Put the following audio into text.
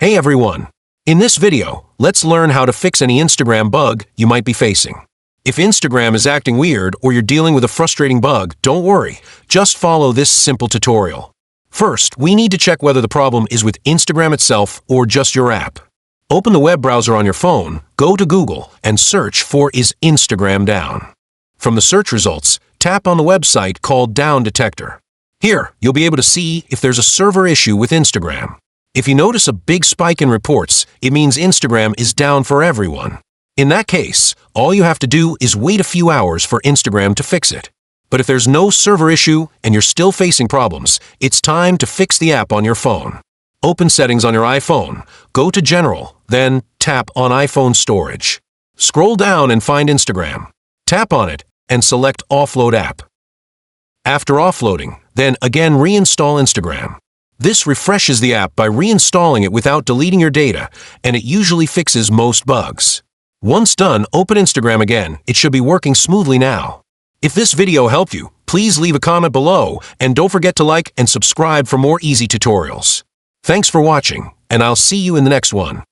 Hey everyone! In this video, let's learn how to fix any Instagram bug you might be facing. If Instagram is acting weird or you're dealing with a frustrating bug, don't worry. Just follow this simple tutorial. First, we need to check whether the problem is with Instagram itself or just your app. Open the web browser on your phone, go to Google, and search for "Is Instagram down?" From the search results, tap on the website called Down Detector. Here, you'll be able to see if there's a server issue with Instagram. If you notice a big spike in reports, it means Instagram is down for everyone. In that case, all you have to do is wait a few hours for Instagram to fix it. But if there's no server issue and you're still facing problems, it's time to fix the app on your phone. Open Settings on your iPhone, go to General, then tap on iPhone Storage. Scroll down and find Instagram. Tap on it and select Offload App. After offloading, then again reinstall Instagram. This refreshes the app by reinstalling it without deleting your data, and it usually fixes most bugs. Once done, open Instagram again. It should be working smoothly now. If this video helped you, please leave a comment below, and don't forget to like and subscribe for more easy tutorials. Thanks for watching, and I'll see you in the next one.